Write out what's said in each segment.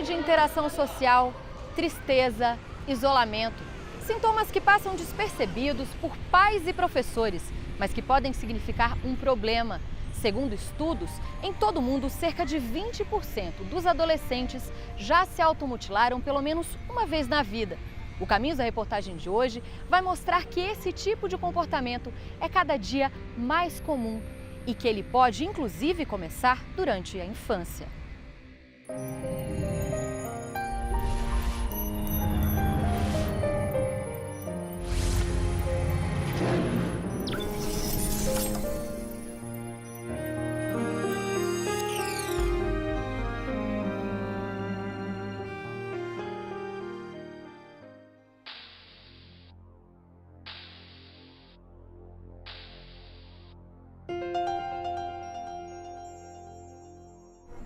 falta de interação social, tristeza, isolamento. Sintomas que passam despercebidos por pais e professores, mas que podem significar um problema. Segundo estudos, em todo o mundo, cerca de 20% dos adolescentes já se automutilaram pelo menos uma vez na vida. O Caminhos da Reportagem de hoje vai mostrar que esse tipo de comportamento é cada dia mais comum e que ele pode, inclusive, começar durante a infância.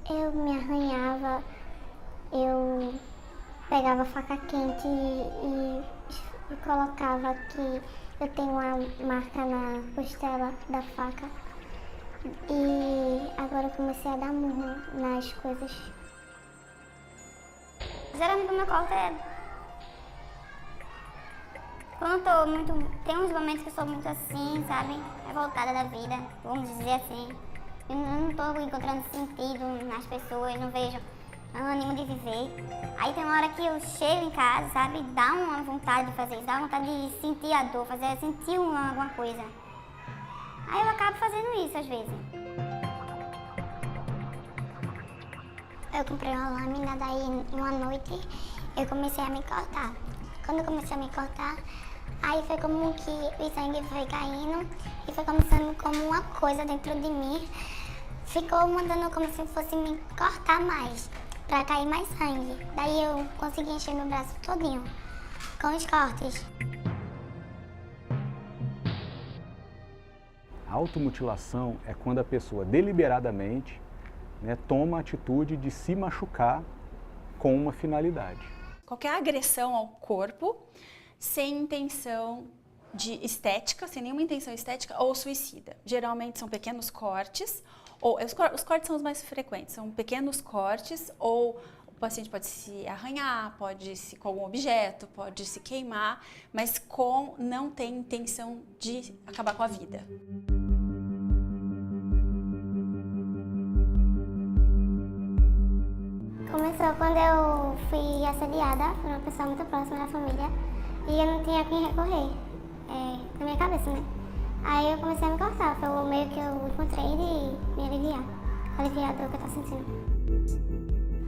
Eu me arranhava, eu pegava faca quente e colocava aqui. Eu tenho uma marca na costela da faca e agora eu comecei a dar murro nas coisas. Geralmente o meu corte é... Quando eu tô muito... Tem uns momentos que eu sou muito assim, sabe? Revoltada da vida, vamos dizer assim. Eu não estou encontrando sentido nas pessoas, não vejo ânimo de viver. Aí tem uma hora que eu chego em casa, sabe, dá uma vontade de fazer isso, dá uma vontade de sentir a dor, sentir alguma coisa. Aí eu acabo fazendo isso às vezes. Eu comprei uma lâmina, daí uma noite eu comecei a me cortar. Quando eu comecei a me cortar, aí foi como que o sangue foi caindo e foi começando como uma coisa dentro de mim. Ficou mandando como se fosse me cortar mais, pra cair mais sangue. Daí eu consegui encher meu braço todinho, com os cortes. A automutilação é quando a pessoa deliberadamente, toma a atitude de se machucar com uma finalidade. Qualquer agressão ao corpo sem intenção de estética, sem nenhuma intenção estética ou suicida. Geralmente são pequenos cortes, ou os cortes são os mais frequentes, são pequenos cortes, ou o paciente pode se arranhar, pode se com algum objeto, pode se queimar, mas não tem intenção de acabar com a vida. Começou quando eu fui assediada por uma pessoa muito próxima da família e eu não tinha a quem recorrer, na minha cabeça, né? Aí eu comecei a me cortar, foi o meio que eu encontrei de me aliviar a dor que eu tô sentindo.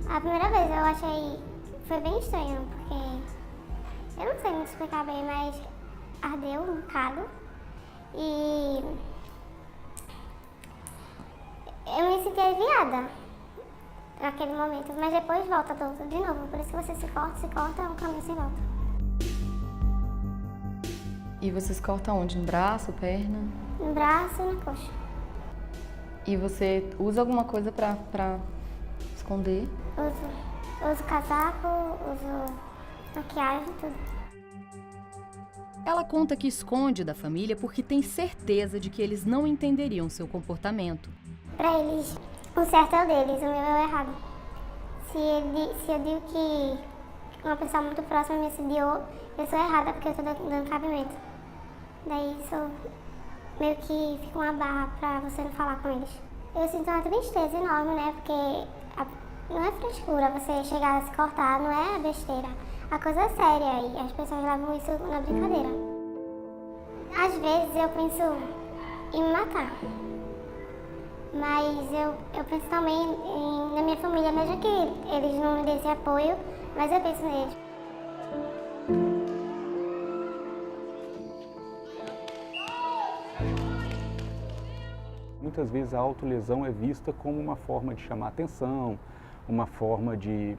A primeira vez eu achei, foi bem estranho, porque eu não sei muito explicar bem, mas ardeu um bocado e eu me senti aliviada naquele momento, mas depois volta tudo de novo, por isso que você se corta, é um caminho sem volta. E vocês cortam onde? No braço, perna? No braço e na coxa. E você usa alguma coisa pra esconder? Uso casaco, uso maquiagem, tudo. Ela conta que esconde da família porque tem certeza de que eles não entenderiam seu comportamento. Pra eles, o certo é o deles, o meu é o errado. Se eu digo que uma pessoa muito próxima me assediou, eu sou errada porque eu tô dando cabimento. Daí isso meio que fica uma barra pra você não falar com eles. Eu sinto uma tristeza enorme, né? Porque não é frescura você chegar a se cortar, não é besteira. A coisa é séria e as pessoas levam isso na brincadeira. Às vezes eu penso em me matar. Mas eu penso também na minha família, mesmo que eles não me dêem esse apoio, mas eu penso neles. Muitas vezes a autolesão é vista como uma forma de chamar atenção, uma forma de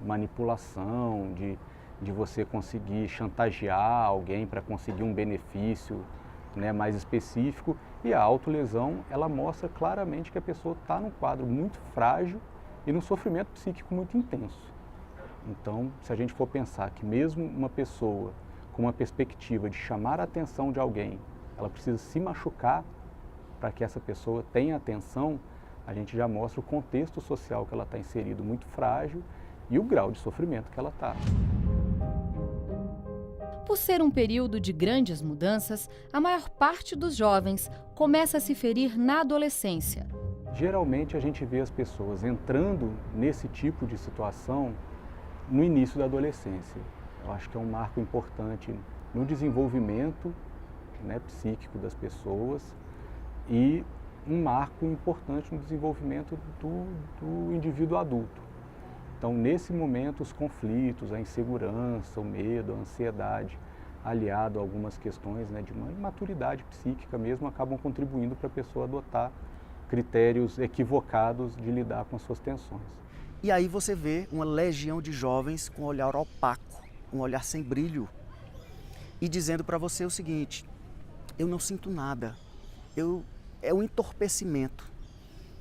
manipulação, de você conseguir chantagear alguém para conseguir um benefício, mais específico. E a autolesão, ela mostra claramente que a pessoa está num quadro muito frágil e num sofrimento psíquico muito intenso. Então, se a gente for pensar que mesmo uma pessoa com uma perspectiva de chamar a atenção de alguém, ela precisa se machucar para que essa pessoa tenha atenção, a gente já mostra o contexto social que ela está inserido muito frágil e o grau de sofrimento que ela está. Por ser um período de grandes mudanças, a maior parte dos jovens começa a se ferir na adolescência. Geralmente a gente vê as pessoas entrando nesse tipo de situação no início da adolescência. Eu acho que é um marco importante no desenvolvimento, né, psíquico das pessoas e um marco importante no desenvolvimento do indivíduo adulto. Então, nesse momento, os conflitos, a insegurança, o medo, a ansiedade, aliado a algumas questões, né, de uma imaturidade psíquica mesmo, acabam contribuindo para a pessoa adotar critérios equivocados de lidar com as suas tensões. E aí você vê uma legião de jovens com um olhar opaco, um olhar sem brilho, e dizendo para você o seguinte: eu não sinto nada, é um entorpecimento.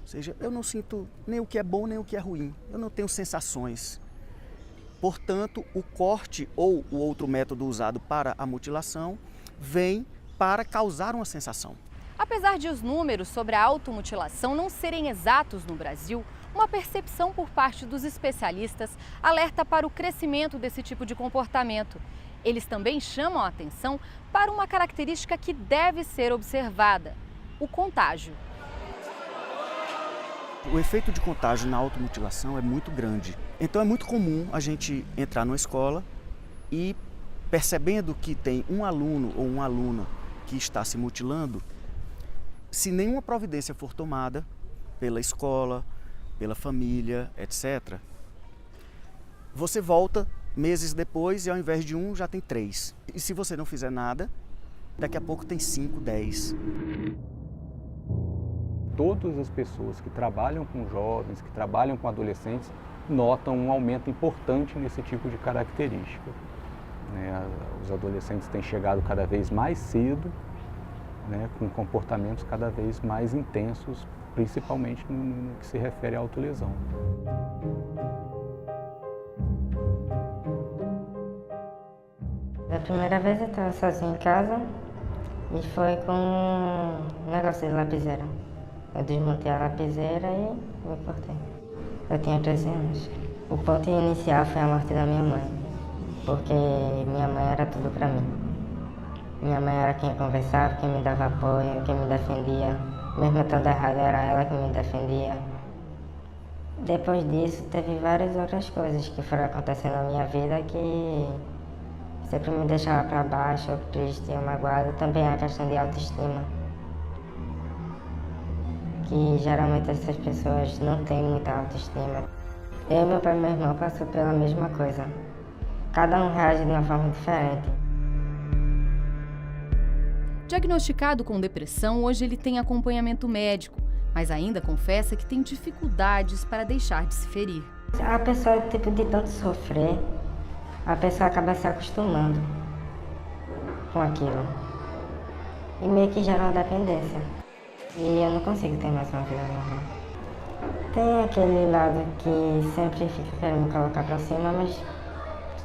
Ou seja, eu não sinto nem o que é bom nem o que é ruim, eu não tenho sensações. Portanto, o corte ou o outro método usado para a mutilação vem para causar uma sensação. Apesar de os números sobre a automutilação não serem exatos no Brasil, uma percepção por parte dos especialistas alerta para o crescimento desse tipo de comportamento. Eles também chamam a atenção para uma característica que deve ser observada: o contágio. O efeito de contágio na automutilação é muito grande. Então é muito comum a gente entrar numa escola e, percebendo que tem um aluno ou uma aluna que está se mutilando, se nenhuma providência for tomada pela escola, pela família, etc., você volta meses depois e ao invés de 1 já tem 3. E se você não fizer nada, daqui a pouco tem 5, 10. Todas as pessoas que trabalham com jovens, que trabalham com adolescentes, notam um aumento importante nesse tipo de característica. Os adolescentes têm chegado cada vez mais cedo, né, com comportamentos cada vez mais intensos, principalmente no que se refere à autolesão. Da primeira vez eu estava sozinha em casa e foi com um negócio de lapiseira. Eu desmontei a lapiseira e me cortei. Eu tinha 13 anos. O ponto inicial foi a morte da minha mãe, porque minha mãe era tudo para mim. Minha mãe era quem conversava, quem me dava apoio, quem me defendia. Mesmo estando errado, era ela que me defendia. Depois disso, teve várias outras coisas que foram acontecendo na minha vida que sempre me deixava para baixo, triste, magoada. Também a questão de autoestima, que geralmente essas pessoas não têm muita autoestima. Eu, meu pai e meu irmão passou pela mesma coisa. Cada um reage de uma forma diferente. Diagnosticado com depressão, hoje ele tem acompanhamento médico, mas ainda confessa que tem dificuldades para deixar de se ferir. A pessoa, de tanto sofrer, a pessoa acaba se acostumando com aquilo. E meio que gera uma dependência. E eu não consigo ter mais uma vida normal. Tem aquele lado que sempre fica querendo me colocar pra cima, mas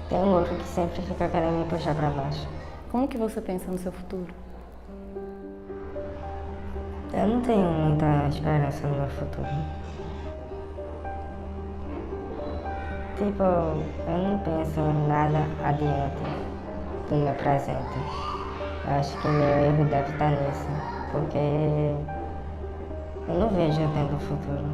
tem um outro que sempre fica querendo me puxar pra baixo. Como que você pensa no seu futuro? Eu não tenho muita esperança no meu futuro. Eu não penso nada adiante do meu presente. Eu acho que meu erro deve estar nisso, porque eu não vejo eu tendo futuro.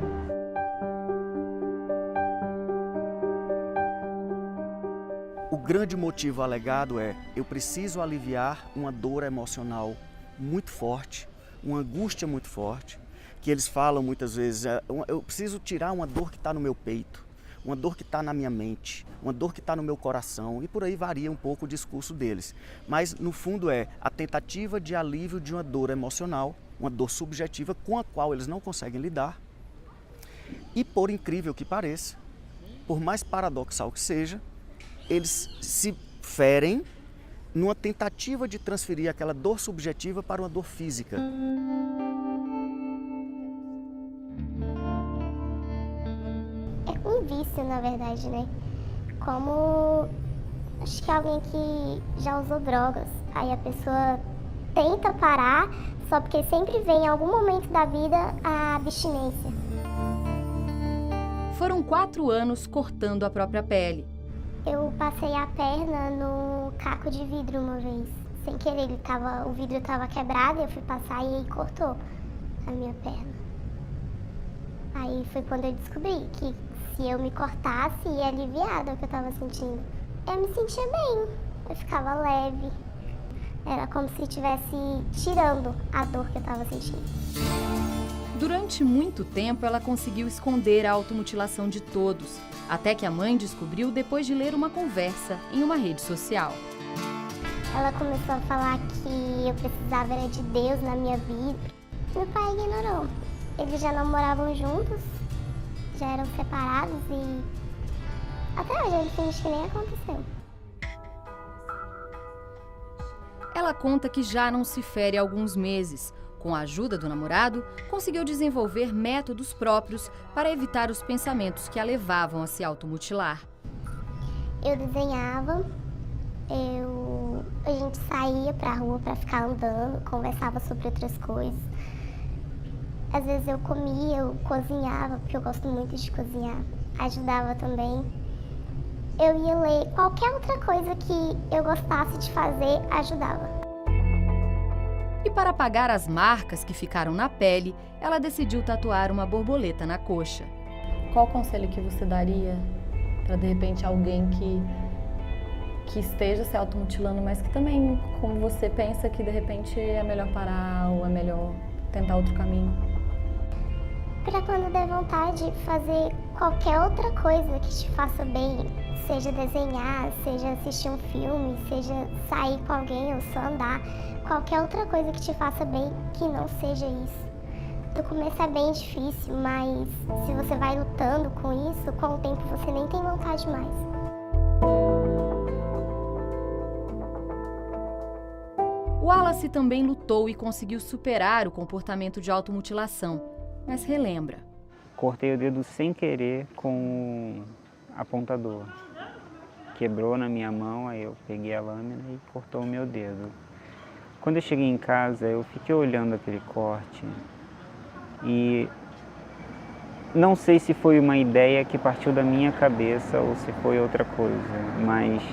O grande motivo alegado é: eu preciso aliviar uma dor emocional muito forte, uma angústia muito forte, que eles falam muitas vezes, eu preciso tirar uma dor que está no meu peito, uma dor que está na minha mente, uma dor que está no meu coração, e por aí varia um pouco o discurso deles. Mas, no fundo, é a tentativa de alívio de uma dor emocional, uma dor subjetiva com a qual eles não conseguem lidar. E, por incrível que pareça, por mais paradoxal que seja, eles se ferem numa tentativa de transferir aquela dor subjetiva para uma dor física. É um vício, na verdade, né? Como acho que alguém que já usou drogas, aí a pessoa tenta parar, só porque sempre vem em algum momento da vida a abstinência. Foram 4 anos cortando a própria pele. Eu passei a perna no caco de vidro uma vez. Sem querer, o vidro estava quebrado, eu fui passar e cortou a minha perna. Aí foi quando eu descobri que se eu me cortasse, ia aliviar do que eu estava sentindo. Eu me sentia bem, eu ficava leve. Era como se estivesse tirando a dor que eu estava sentindo. Durante muito tempo, ela conseguiu esconder a automutilação de todos, até que a mãe descobriu depois de ler uma conversa em uma rede social. Ela começou a falar que eu precisava era de Deus na minha vida. Meu pai ignorou. Eles já não moravam juntos, já eram separados e até hoje ele finge que nem aconteceu. Ela conta que já não se fere há alguns meses. Com a ajuda do namorado, conseguiu desenvolver métodos próprios para evitar os pensamentos que a levavam a se automutilar. Eu desenhava, a gente saía pra rua pra ficar andando, conversava sobre outras coisas. Às vezes eu comia, eu cozinhava, porque eu gosto muito de cozinhar. Ajudava também. Eu ia ler qualquer outra coisa que eu gostasse de fazer, ajudava. E para apagar as marcas que ficaram na pele, ela decidiu tatuar uma borboleta na coxa. Qual conselho que você daria para, de repente, alguém que esteja se automutilando, mas que também, como você, pensa que, de repente, é melhor parar ou é melhor tentar outro caminho? Para quando der vontade, fazer qualquer outra coisa que te faça bem, seja desenhar, seja assistir um filme, seja sair com alguém ou só andar, qualquer outra coisa que te faça bem, que não seja isso. No começo é bem difícil, mas se você vai lutando com isso, com o tempo você nem tem vontade mais. O Wallace também lutou e conseguiu superar o comportamento de automutilação, mas relembra. Cortei o dedo sem querer com apontador. Quebrou na minha mão, aí eu peguei a lâmina e cortou o meu dedo. Quando eu cheguei em casa, eu fiquei olhando aquele corte e não sei se foi uma ideia que partiu da minha cabeça ou se foi outra coisa, mas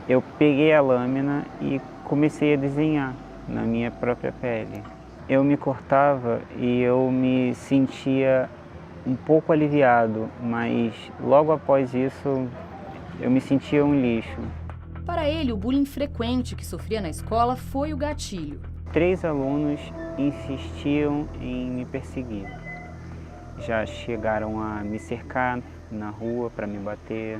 eu peguei a lâmina e comecei a desenhar na minha própria pele. Eu me cortava e eu me sentia um pouco aliviado, mas logo após isso eu me sentia um lixo. Para ele, o bullying frequente que sofria na escola foi o gatilho. 3 alunos insistiam em me perseguir. Já chegaram a me cercar na rua para me bater,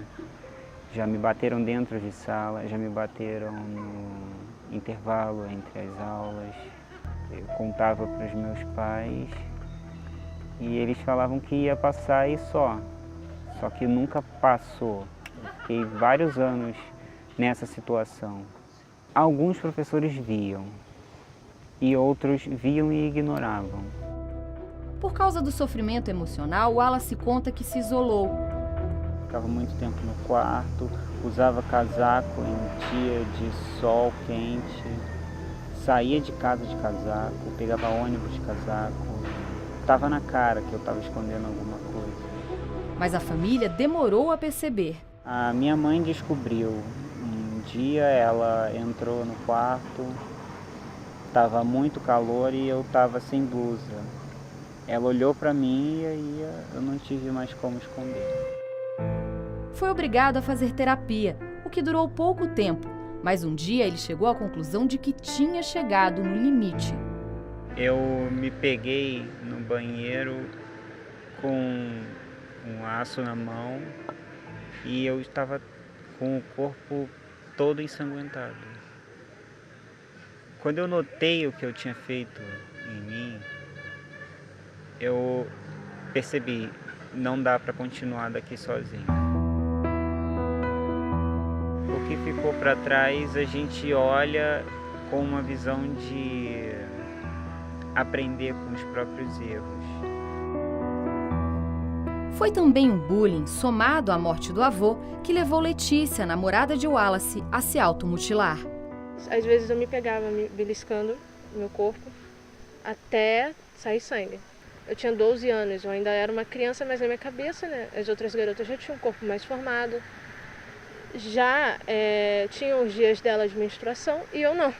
já me bateram dentro de sala, já me bateram no intervalo entre as aulas. Eu contava para os meus pais e eles falavam que ia passar e só que nunca passou. Eu fiquei vários anos nessa situação. Alguns professores viam e outros viam e ignoravam. Por causa do sofrimento emocional, Wallace conta que se isolou. Ficava muito tempo no quarto, usava casaco em dia de sol quente, saía de casa de casaco, pegava ônibus de casaco. Estava na cara que eu estava escondendo alguma coisa. Mas a família demorou a perceber. A minha mãe descobriu. Um dia ela entrou no quarto, estava muito calor e eu estava sem blusa. Ela olhou para mim e aí eu não tive mais como esconder. Foi obrigado a fazer terapia, o que durou pouco tempo, mas um dia ele chegou à conclusão de que tinha chegado no limite. Eu me peguei no banheiro com um aço na mão e eu estava com o corpo todo ensanguentado. Quando eu notei o que eu tinha feito em mim, eu percebi, não dá para continuar daqui sozinho. O que ficou para trás, a gente olha com uma visão de aprender com os próprios erros. Foi também um bullying, somado à morte do avô, que levou Letícia, namorada de Wallace, a se automutilar. Às vezes eu me pegava me beliscando no meu corpo até sair sangue. Eu tinha 12 anos, eu ainda era uma criança, mas na minha cabeça, né, as outras garotas já tinham um corpo mais formado. Já tinham os dias dela de menstruação e eu não.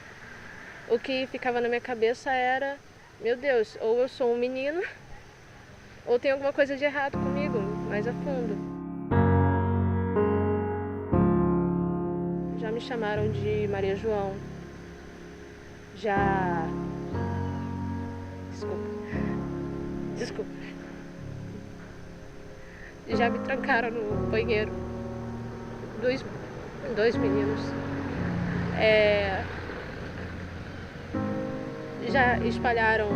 O que ficava na minha cabeça era, meu Deus, ou eu sou um menino, ou tem alguma coisa de errado comigo, mais a fundo. Já me chamaram de Maria João. Já... Desculpa. Já me trancaram no banheiro. Dois meninos. Já espalharam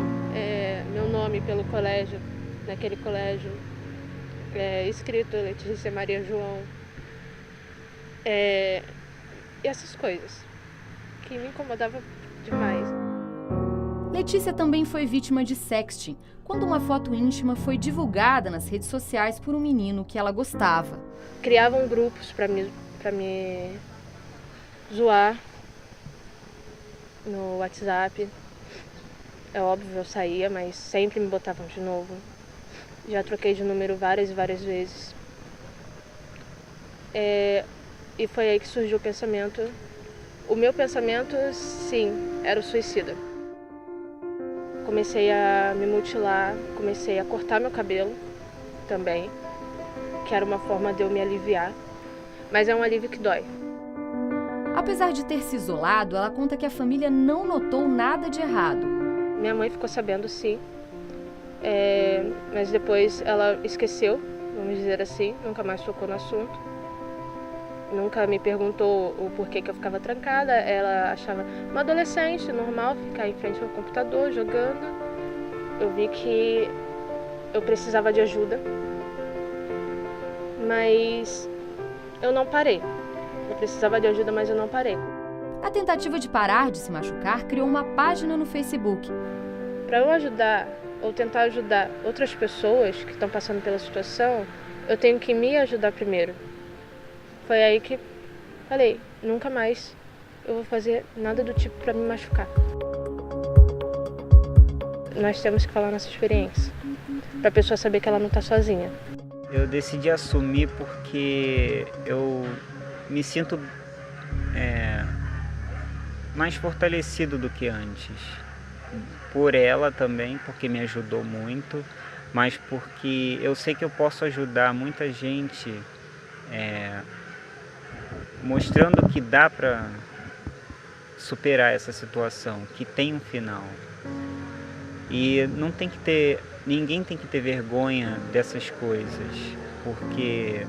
meu nome pelo colégio, naquele colégio, escrito Letícia Maria João. E essas coisas que me incomodavam demais. Letícia também foi vítima de sexting, quando uma foto íntima foi divulgada nas redes sociais por um menino que ela gostava. Criavam grupos para me zoar no WhatsApp. É óbvio, eu saía, mas sempre me botavam de novo. Já troquei de número várias e várias vezes. E foi aí que surgiu o pensamento. O meu pensamento, sim, era o suicida. Comecei a me mutilar, comecei a cortar meu cabelo também, que era uma forma de eu me aliviar. Mas é um alívio que dói. Apesar de ter se isolado, ela conta que a família não notou nada de errado. Minha mãe ficou sabendo, sim, mas depois ela esqueceu, vamos dizer assim, nunca mais tocou no assunto. Nunca me perguntou o porquê que eu ficava trancada. Ela achava uma adolescente normal ficar em frente ao computador jogando. Eu vi que eu precisava de ajuda, mas eu não parei. Eu precisava de ajuda, mas eu não parei. Na tentativa de parar de se machucar, criou uma página no Facebook. Para eu ajudar ou tentar ajudar outras pessoas que estão passando pela situação, eu tenho que me ajudar primeiro. Foi aí que falei, nunca mais eu vou fazer nada do tipo para me machucar. Nós temos que falar nossa experiência, para a pessoa saber que ela não está sozinha. Eu decidi assumir porque eu me sinto mais fortalecido do que antes. Por ela também, porque me ajudou muito, mas porque eu sei que eu posso ajudar muita gente mostrando que dá para superar essa situação, que tem um final. E não tem que ter, ninguém tem que ter vergonha dessas coisas, porque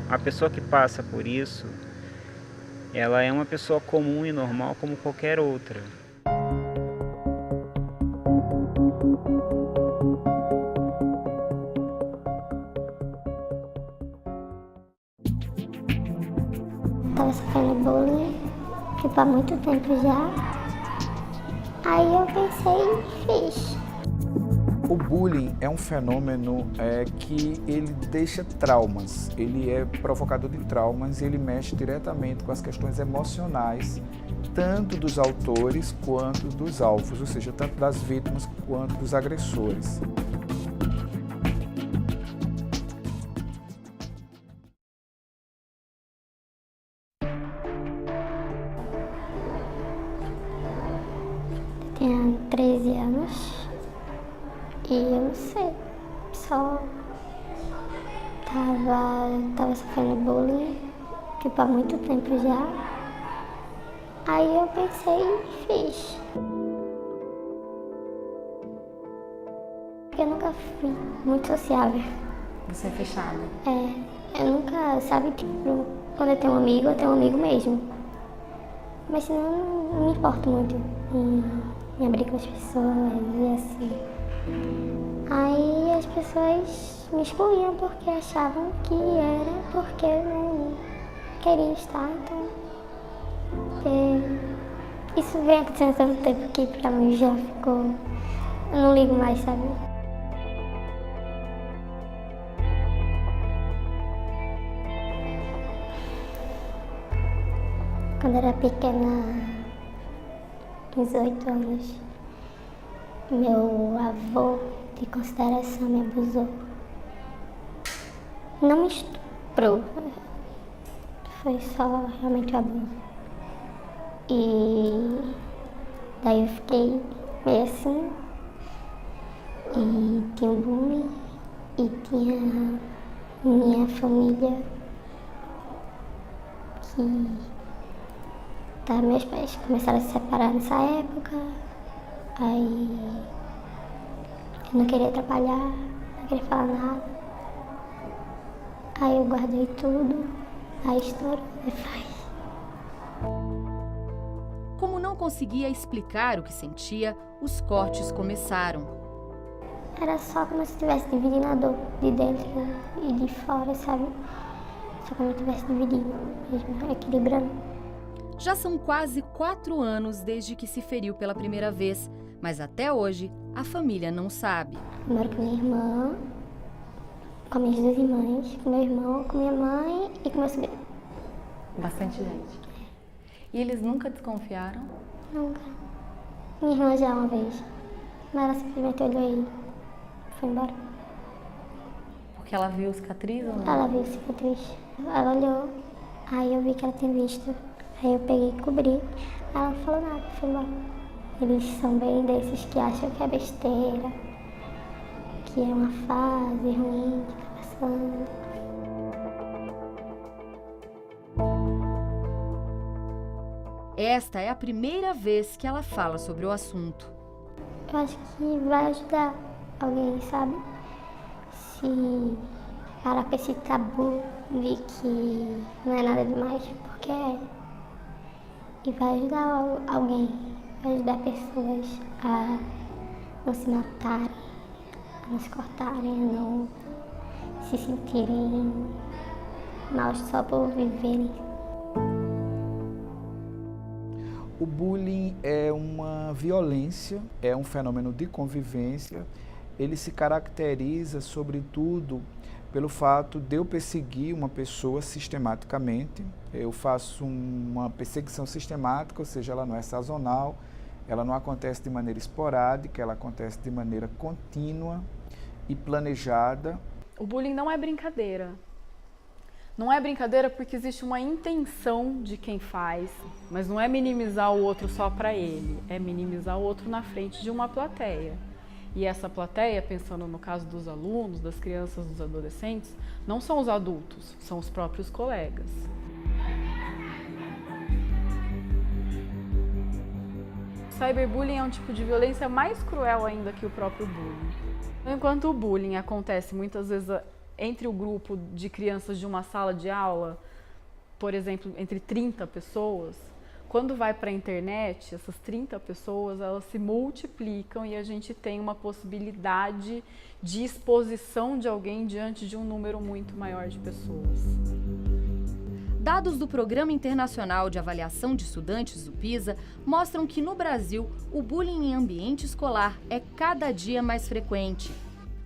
a pessoa que passa por isso, ela é uma pessoa comum e normal como qualquer outra. Estava sofrendo bullying, há muito tempo já. Aí eu pensei e fiz. O bullying é um fenômeno que ele deixa traumas, ele é provocador de traumas e ele mexe diretamente com as questões emocionais, tanto dos autores quanto dos alvos, ou seja, tanto das vítimas quanto dos agressores. Tinha 13 anos e eu não sei, só tava sofrendo bullying, há muito tempo já. Aí eu pensei e fiz. Eu nunca fui muito sociável. Você é fechada? Eu nunca, sabe, tipo, quando eu tenho um amigo mesmo. Mas não me importo muito em abrir com as pessoas e assim. Aí as pessoas me excluíam porque achavam que era porque eu não queria estar, então. Isso vem acontecendo há tanto tempo que pra mim já ficou. Eu não ligo mais, sabe? Quando eu era pequena, 18 anos, meu avô de consideração, me abusou. Não me estuprou, foi só realmente abuso. E daí eu fiquei meio assim, e tinha um bullying, e tinha minha família, que meus pais começaram a se separar nessa época, aí eu não queria trabalhar, não queria falar nada, aí eu guardei tudo, aí estourou, Como não conseguia explicar o que sentia, os cortes começaram. Era só como se estivesse dividindo a dor de dentro e de fora, sabe? Só como se estivesse dividindo, mesmo, equilibrando. Já são quase 4 anos desde que se feriu pela primeira vez, mas até hoje a família não sabe. Eu moro com minha irmã, com minhas 2 irmãs, com meu irmão, com minha mãe e com meu sobrinho. Bastante gente. E eles nunca desconfiaram? Nunca. Minha irmã já uma vez, mas ela simplesmente olhou e foi embora. Porque ela viu cicatriz ou não? Ela viu cicatriz. Ela olhou, aí eu vi que ela tinha visto. Aí eu peguei e cobri, ela não falou nada, foi embora. Eles são bem desses que acham que é besteira, que é uma fase ruim que tá passando. Esta é a primeira vez que ela fala sobre o assunto. Eu acho que vai ajudar alguém, sabe? Se parar com esse tabu de que não é nada demais, porque é. E vai ajudar alguém, vai ajudar pessoas a não se matarem, a não se cortarem, a não se sentirem mal só por viverem. O bullying é uma violência, é um fenômeno de convivência. Ele se caracteriza, sobretudo, pelo fato de eu perseguir uma pessoa sistematicamente. Eu faço uma perseguição sistemática, ou seja, ela não é sazonal, ela não acontece de maneira esporádica, ela acontece de maneira contínua e planejada. O bullying não é brincadeira. Não é brincadeira porque existe uma intenção de quem faz, mas não é minimizar o outro só para ele, é minimizar o outro na frente de uma plateia. E essa plateia, pensando no caso dos alunos, das crianças, dos adolescentes, não são os adultos, são os próprios colegas. Cyberbullying é um tipo de violência mais cruel ainda que o próprio bullying. Enquanto o bullying acontece muitas vezes entre o grupo de crianças de uma sala de aula, por exemplo, entre 30 pessoas, quando vai para a internet, essas 30 pessoas, elas se multiplicam e a gente tem uma possibilidade de exposição de alguém diante de um número muito maior de pessoas. Dados do Programa Internacional de Avaliação de Estudantes, o PISA, mostram que no Brasil o bullying em ambiente escolar é cada dia mais frequente.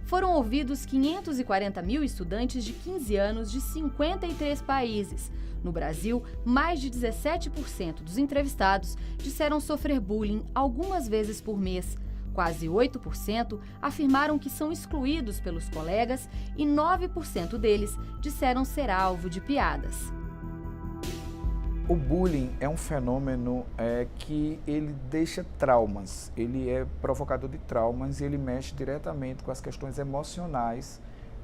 Foram ouvidos 540 mil estudantes de 15 anos de 53 países. No Brasil, mais de 17% dos entrevistados disseram sofrer bullying algumas vezes por mês. Quase 8% afirmaram que são excluídos pelos colegas e 9% deles disseram ser alvo de piadas. O bullying é um fenômeno que ele deixa traumas, ele é provocador de traumas e ele mexe diretamente com as questões emocionais,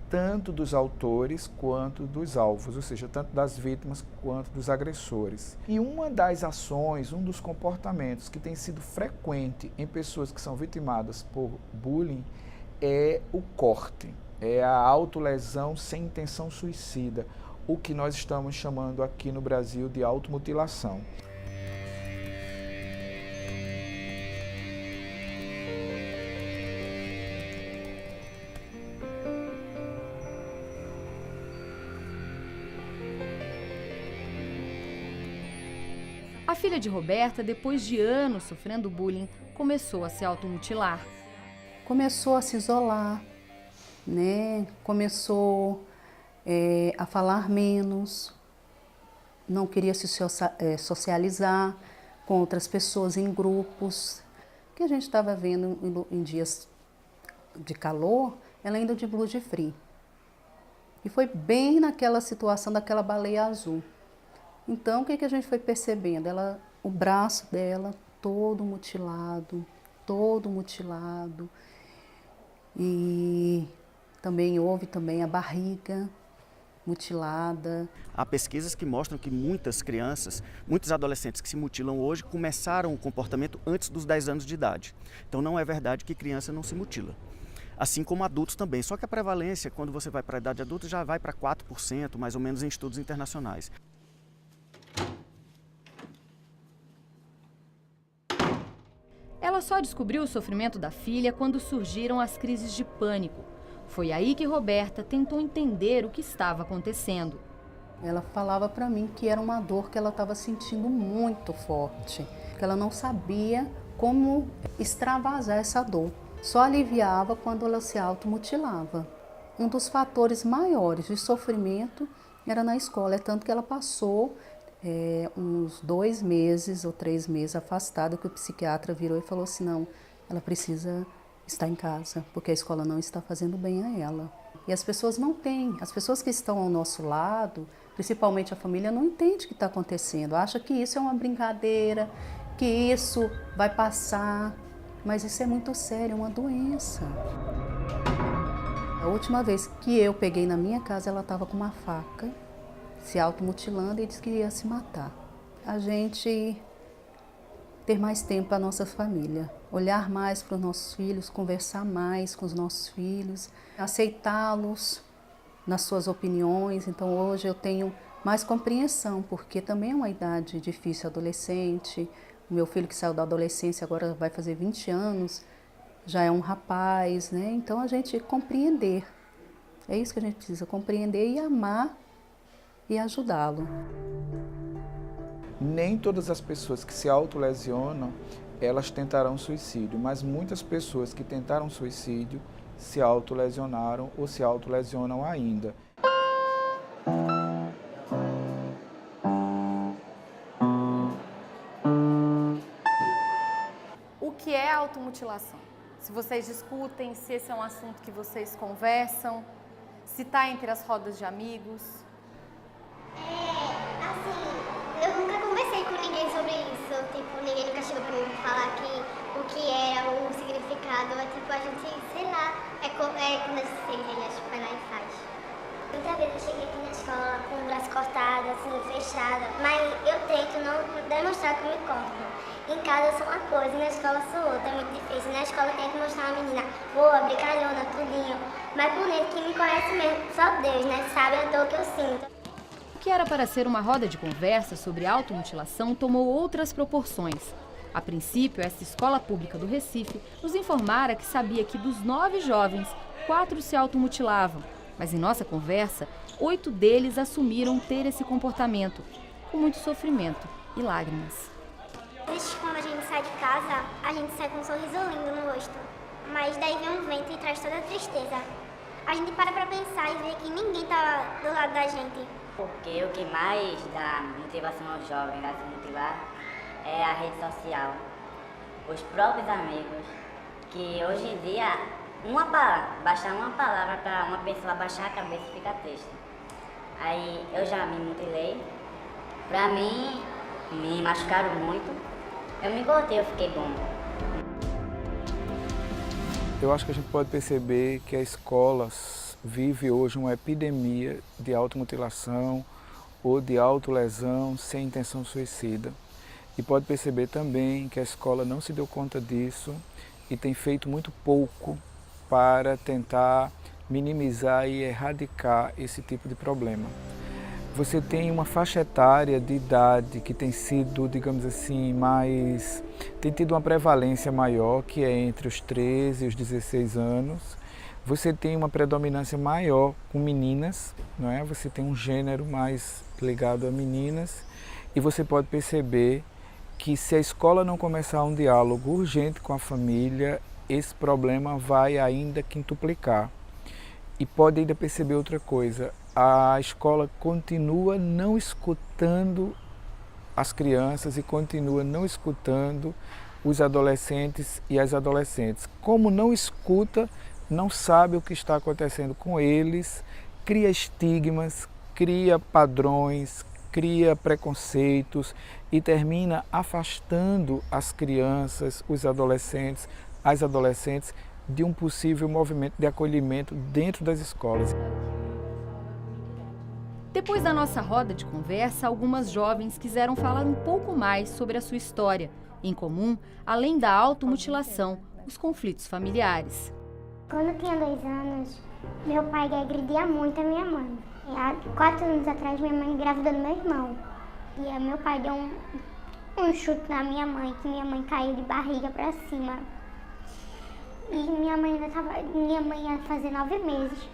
tanto dos autores quanto dos alvos, ou seja, tanto das vítimas quanto dos agressores. E uma das ações, um dos comportamentos que tem sido frequente em pessoas que são vitimadas por bullying é o corte, é a autolesão sem intenção suicida, o que nós estamos chamando aqui no Brasil de automutilação. A filha de Roberta, depois de anos sofrendo bullying, começou a se automutilar. Começou a se isolar, né? Começou a falar menos, não queria se socializar com outras pessoas em grupos, que a gente estava vendo em dias de calor, ela ainda de blusa free. E foi bem naquela situação daquela baleia azul. Então, o que a gente foi percebendo? O braço dela todo mutilado. E também houve a barriga mutilada. Há pesquisas que mostram que muitas crianças, muitos adolescentes que se mutilam hoje começaram o comportamento antes dos 10 anos de idade. Então não é verdade que criança não se mutila. Assim como adultos também, só que a prevalência, quando você vai para a idade adulta, já vai para 4%, mais ou menos em estudos internacionais. Ela só descobriu o sofrimento da filha quando surgiram as crises de pânico. Foi aí que Roberta tentou entender o que estava acontecendo. Ela falava para mim que era uma dor que ela estava sentindo muito forte, que ela não sabia como extravasar essa dor. Só aliviava quando ela se automutilava. Um dos fatores maiores de sofrimento era na escola, tanto que ela passou uns 2 meses ou 3 meses afastada, que o psiquiatra virou e falou assim, não, ela precisa estar em casa, porque a escola não está fazendo bem a ela. E as pessoas não têm, as pessoas que estão ao nosso lado, principalmente a família, não entende o que está acontecendo, acha que isso é uma brincadeira, que isso vai passar, mas isso é muito sério, é uma doença. A última vez que eu peguei na minha casa, ela estava com uma faca, se automutilando e disse que ia se matar. A gente ter mais tempo para a nossa família, olhar mais para os nossos filhos, conversar mais com os nossos filhos, aceitá-los nas suas opiniões. Então hoje eu tenho mais compreensão, porque também é uma idade difícil, adolescente. O meu filho que saiu da adolescência agora vai fazer 20 anos, já é um rapaz, né? Então a gente compreender, é isso que a gente precisa, compreender e amar e ajudá-lo. Nem todas as pessoas que se autolesionam, elas tentarão suicídio, mas muitas pessoas que tentaram suicídio se autolesionaram ou se autolesionam ainda. O que é automutilação? Se vocês discutem, se esse é um assunto que vocês conversam, se está entre as rodas de amigos? Eu nunca conversei com ninguém sobre isso, ninguém nunca chegou pra mim pra falar o que era, o significado, a gente, sei lá, quando a gente sente, a gente vai lá e faz. Muitas vezes eu cheguei aqui na escola com o braço cortado, assim, fechado, mas eu tento não demonstrar que eu me corto. Em casa eu sou uma coisa, na escola eu sou outra, é muito difícil. Na escola eu tenho que mostrar uma menina boa, brincalhona, tudinho, mas por dentro quem me conhece mesmo, só Deus, né, sabe a dor que eu sinto. O que era para ser uma roda de conversa sobre automutilação tomou outras proporções. A princípio, essa escola pública do Recife nos informara que sabia que dos 9 jovens, 4 se automutilavam. Mas em nossa conversa, 8 deles assumiram ter esse comportamento, com muito sofrimento e lágrimas. Quando a gente sai de casa, a gente sai com um sorriso lindo no rosto. Mas daí vem um vento e traz toda a tristeza. A gente para pra pensar e ver que ninguém tá do lado da gente. Porque o que mais dá motivação aos jovens a se motivar é a rede social. Os próprios amigos, que hoje em dia, bastar uma palavra para uma pessoa baixar a cabeça e ficar triste. Aí eu já me mutilei, pra mim, me machucaram muito, eu me cortei, eu fiquei bom. Eu acho que a gente pode perceber que a escola vive hoje uma epidemia de automutilação ou de autolesão sem intenção suicida. E pode perceber também que a escola não se deu conta disso e tem feito muito pouco para tentar minimizar e erradicar esse tipo de problema. Você tem uma faixa etária de idade que tem sido, digamos assim, tem tido uma prevalência maior, que é entre os 13 e os 16 anos. Você tem uma predominância maior com meninas, não é? Você tem um gênero mais ligado a meninas e você pode perceber que se a escola não começar um diálogo urgente com a família, esse problema vai ainda quintuplicar. E pode ainda perceber outra coisa, a escola continua não escutando as crianças e continua não escutando os adolescentes e as adolescentes. Como não escuta, não sabe o que está acontecendo com eles, cria estigmas, cria padrões, cria preconceitos e termina afastando as crianças, os adolescentes, as adolescentes de um possível movimento de acolhimento dentro das escolas. Depois da nossa roda de conversa, algumas jovens quiseram falar um pouco mais sobre a sua história. Em comum, além da automutilação, os conflitos familiares. Quando eu tinha 2 anos, meu pai agredia muito a minha mãe. Há 4 anos atrás, minha mãe engravidou do meu irmão. E meu pai deu um chute na minha mãe, que minha mãe caiu de barriga para cima. E minha mãe ia fazer 9 meses.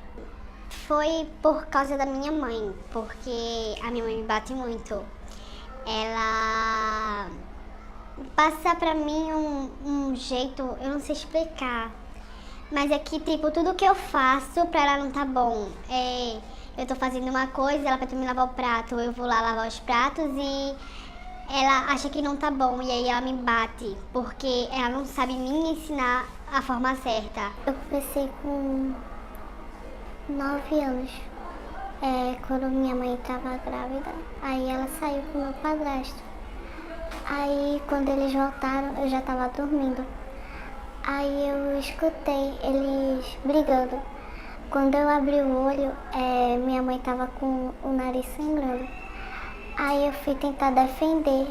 Foi por causa da minha mãe, porque a minha mãe me bate muito. Ela passa pra mim um jeito, eu não sei explicar, mas é que, tipo, tudo que eu faço pra ela não tá bom. Eu tô fazendo uma coisa, ela pede me lavar o prato, eu vou lá lavar os pratos e ela acha que não tá bom, e aí ela me bate, porque ela não sabe me ensinar a forma certa. Eu comecei com 9 anos, quando minha mãe estava grávida, aí ela saiu com meu padrasto. Aí quando eles voltaram, eu já estava dormindo. Aí eu escutei eles brigando. Quando eu abri o olho, minha mãe estava com o nariz sangrando. Aí eu fui tentar defender,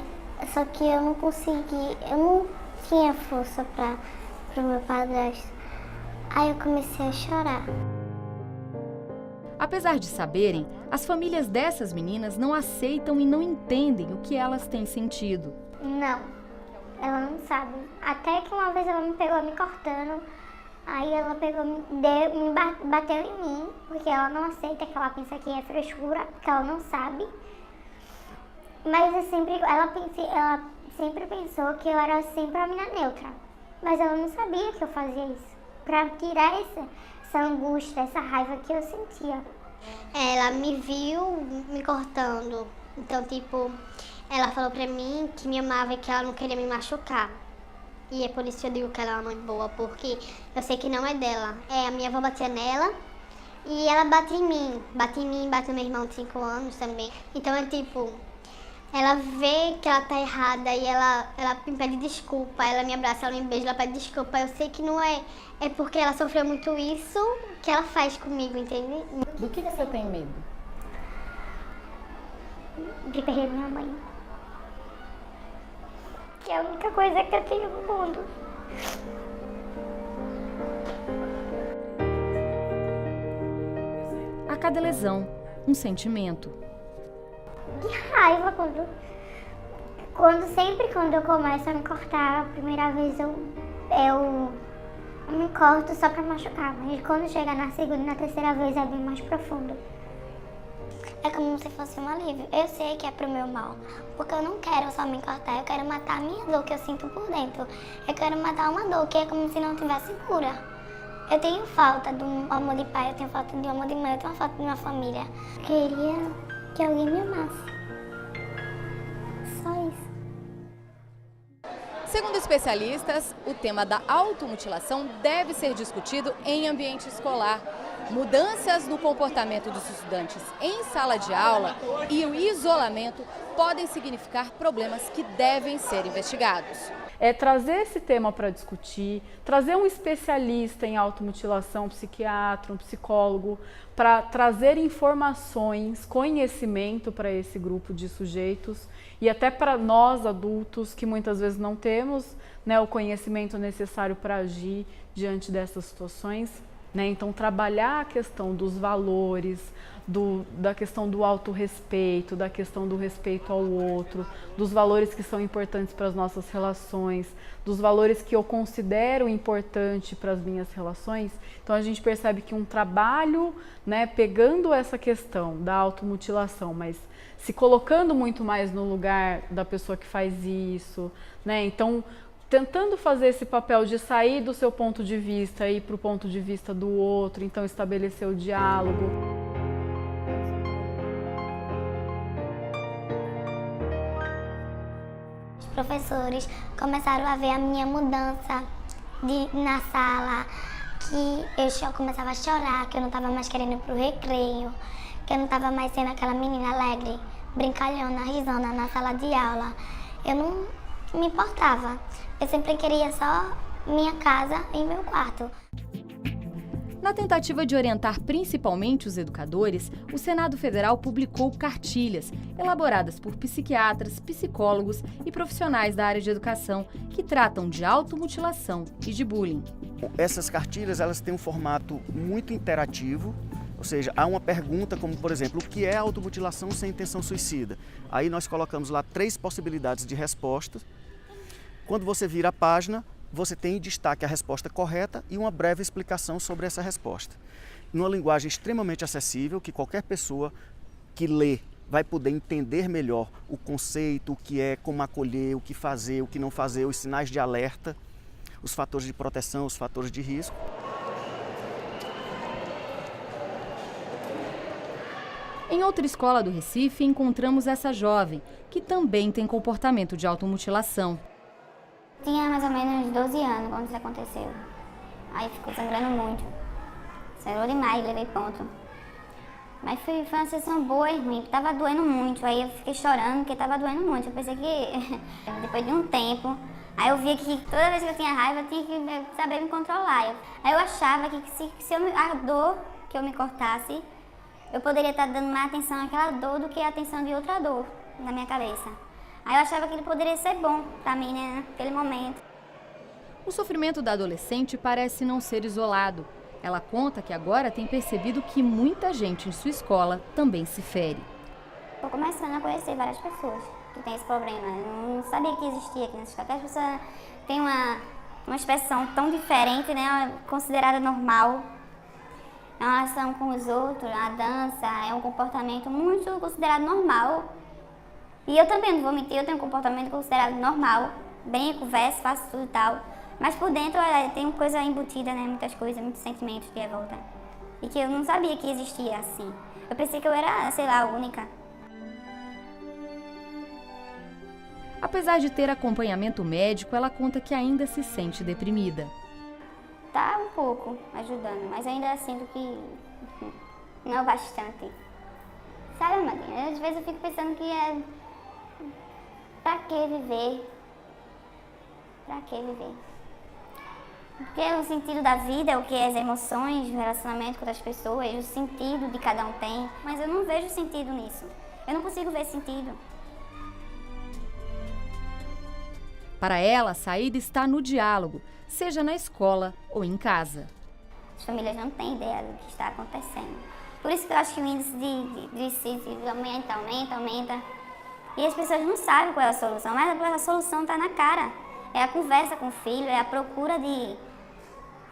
só que eu não consegui, eu não tinha força para o meu padrasto. Aí eu comecei a chorar. Apesar de saberem, as famílias dessas meninas não aceitam e não entendem o que elas têm sentido. Não, ela não sabe. Até que uma vez ela me pegou me cortando, aí ela pegou, bateu em mim, porque ela não aceita, que ela pensa que é frescura, porque ela não sabe. Mas ela sempre pensou que eu era sempre uma menina neutra. Mas ela não sabia que eu fazia isso. Pra tirar essa angústia, essa raiva que eu sentia. Ela me viu me cortando, então, tipo, ela falou pra mim que me amava e que ela não queria me machucar. E é por isso que eu digo que ela é uma mãe boa, porque eu sei que não é dela. A minha avó batia nela e ela bate em mim, bate no meu irmão de 5 anos também. Então é tipo, ela vê que ela tá errada e ela me pede desculpa, ela me abraça, ela me beija, ela pede desculpa. Eu sei que não é porque ela sofreu muito isso que ela faz comigo, entende? Do que você tem medo? De perder minha mãe. Que é a única coisa que eu tenho no mundo. A cada lesão, um sentimento. De raiva quando eu começo a me cortar, a primeira vez eu me corto só pra machucar, mas quando chega na segunda e na terceira vez é bem mais profundo. É como se fosse um alívio. Eu sei que é pro meu mal, porque eu não quero só me cortar, eu quero matar a minha dor que eu sinto por dentro. Eu quero matar uma dor que é como se não tivesse cura. Eu tenho falta de um amor de pai, eu tenho falta de um amor de mãe, eu tenho falta de uma família. Eu queria que alguém me amasse. Só isso. Segundo especialistas, o tema da automutilação deve ser discutido em ambiente escolar. Mudanças no comportamento dos estudantes em sala de aula e o isolamento podem significar problemas que devem ser investigados. Trazer esse tema para discutir, trazer um especialista em automutilação, um psiquiatra, um psicólogo, para trazer informações, conhecimento para esse grupo de sujeitos e até para nós adultos que muitas vezes não temos, né, o conhecimento necessário para agir diante dessas situações. Então, trabalhar a questão dos valores, da questão do autorrespeito, da questão do respeito ao outro, dos valores que são importantes para as nossas relações, dos valores que eu considero importante para as minhas relações. Então, a gente percebe que um trabalho, né, pegando essa questão da automutilação, mas se colocando muito mais no lugar da pessoa que faz isso, né? Então, tentando fazer esse papel de sair do seu ponto de vista e ir para o ponto de vista do outro, então estabelecer o diálogo. Os professores começaram a ver a minha mudança na sala, que eu começava a chorar, que eu não estava mais querendo ir pro recreio, que eu não estava mais sendo aquela menina alegre, brincalhona, risona na sala de aula. Eu não me importava. Eu sempre queria só minha casa e meu quarto. Na tentativa de orientar principalmente os educadores, o Senado Federal publicou cartilhas elaboradas por psiquiatras, psicólogos e profissionais da área de educação que tratam de automutilação e de bullying. Essas cartilhas elas têm um formato muito interativo, ou seja, há uma pergunta como, por exemplo, o que é automutilação sem intenção suicida? Aí nós colocamos lá 3 possibilidades de resposta. Quando você vira a página, você tem em destaque a resposta correta e uma breve explicação sobre essa resposta. Numa linguagem extremamente acessível, que qualquer pessoa que lê vai poder entender melhor o conceito, o que é, como acolher, o que fazer, o que não fazer, os sinais de alerta, os fatores de proteção, os fatores de risco. Em outra escola do Recife, encontramos essa jovem, que também tem comportamento de automutilação. Tinha mais ou menos 12 anos quando isso aconteceu. Aí ficou sangrando muito. Sangrou demais, levei ponto. Mas foi uma sessão boa e ruim, porque tava doendo muito. Aí eu fiquei chorando porque tava doendo muito. Eu pensei que depois de um tempo, aí eu via que toda vez que eu tinha raiva eu tinha que saber me controlar. Aí eu achava que se a dor que eu me cortasse, eu poderia estar dando mais atenção àquela dor do que a atenção de outra dor na minha cabeça. Aí eu achava que ele poderia ser bom pra mim, né, naquele momento. O sofrimento da adolescente parece não ser isolado. Ela conta que agora tem percebido que muita gente em sua escola também se fere. Estou começando a conhecer várias pessoas que têm esse problema. Eu não sabia que existia aqui nessa escola. As pessoas têm uma expressão tão diferente, né, considerada normal. É uma relação com os outros, a dança, é um comportamento muito considerado normal. E eu também, não vou mentir, eu tenho um comportamento considerado normal, bem, converso, faço tudo e tal. Mas por dentro tem coisa embutida, né, muitas coisas, muitos sentimentos de revolta. E que eu não sabia que existia assim. Eu pensei que eu era, sei lá, a única. Apesar de ter acompanhamento médico, ela conta que ainda se sente deprimida. Tá um pouco ajudando, mas ainda sinto que não é bastante. Sabe, Amadinha, às vezes eu fico pensando que pra que viver? Pra que viver? Porque o sentido da vida é o que? As emoções, o relacionamento com outras pessoas, o sentido de cada um tem. Mas eu não vejo sentido nisso. Eu não consigo ver sentido. Para ela, a saída está no diálogo, seja na escola ou em casa. As famílias não têm ideia do que está acontecendo. Por isso que eu acho que o índice de suicídio aumenta. E as pessoas não sabem qual é a solução, mas a solução está na cara. É a conversa com o filho, é a procura de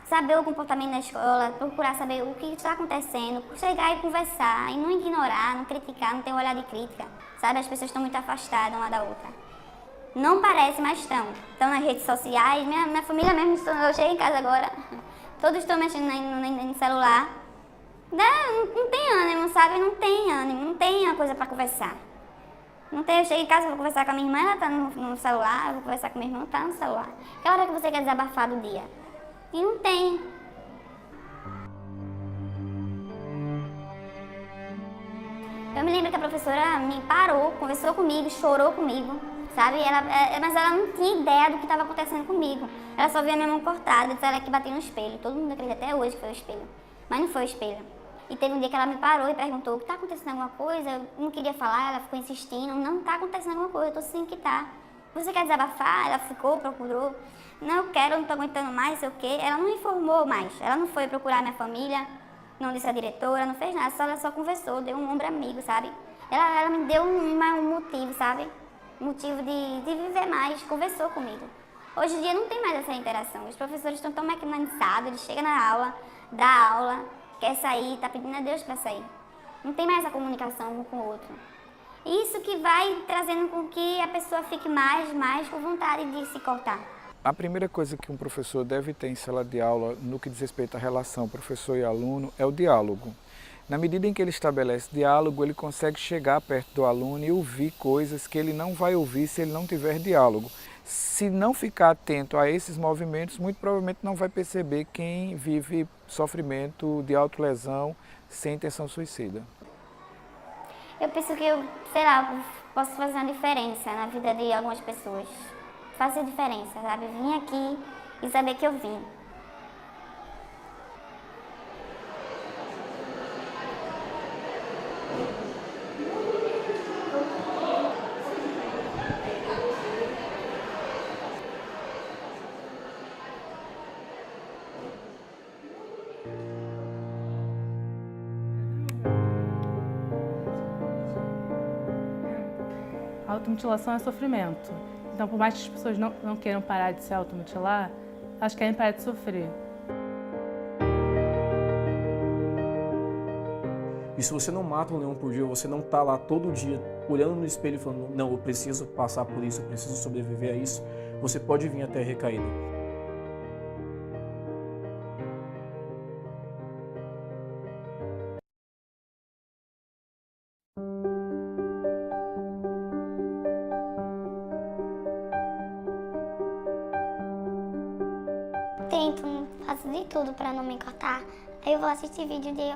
saber o comportamento da escola, procurar saber o que está acontecendo, chegar e conversar, e não ignorar, não criticar, não ter um olhar de crítica. Sabe, as pessoas estão muito afastadas uma da outra. Não parece, mas estão. Estão nas redes sociais, minha família mesmo, eu cheguei em casa agora, todos estão mexendo no celular. Não tem ânimo, sabe? Não tem ânimo, não tem uma coisa para conversar. Não tem, eu chego em casa, vou conversar com a minha irmã, ela tá no celular, eu vou conversar com meu irmão, tá no celular. Aquela hora que você quer desabafar do dia. E não tem. Eu me lembro que a professora me parou, conversou comigo, chorou comigo, sabe? Mas ela não tinha ideia do que estava acontecendo comigo. Ela só via minha mão cortada, disse ela que bateu no espelho. Todo mundo acredita até hoje que foi o espelho. Mas não foi o espelho. E teve um dia que ela me parou e perguntou: está acontecendo alguma coisa? Eu não queria falar, ela ficou insistindo: não está acontecendo alguma coisa, eu tô sentindo que tá. Você quer desabafar? Ela ficou, procurou. Não, eu quero, eu não tô aguentando mais, sei o quê. Ela não informou mais, ela não foi procurar minha família, não disse a diretora, não fez nada, ela só conversou, deu um ombro amigo, sabe? Ela me deu um motivo, sabe? Motivo de viver mais, conversou comigo. Hoje em dia não tem mais essa interação, os professores estão tão mecaninizados, eles chegam na aula, dá aula, quer sair, tá pedindo a Deus para sair. Não tem mais essa comunicação um com o outro. Isso que vai trazendo com que a pessoa fique mais com vontade de se cortar. A primeira coisa que um professor deve ter em sala de aula, no que diz respeito à relação professor e aluno, é o diálogo. Na medida em que ele estabelece diálogo, ele consegue chegar perto do aluno e ouvir coisas que ele não vai ouvir se ele não tiver diálogo. Se não ficar atento a esses movimentos, muito provavelmente não vai perceber quem vive sofrimento de autolesão sem intenção suicida. Eu penso que eu, sei lá, posso fazer uma diferença na vida de algumas pessoas. Fazer diferença, sabe? Vim aqui e saber que eu vim. A automutilação é sofrimento. Então, por mais que as pessoas não queiram parar de se automutilar, elas querem parar de sofrer. E se você não mata um leão por dia, você não está lá todo dia olhando no espelho e falando, não, eu preciso passar por isso, eu preciso sobreviver a isso, você pode vir até a recaída. Tento, faço de tudo para não me cortar. Aí eu vou assistir vídeo de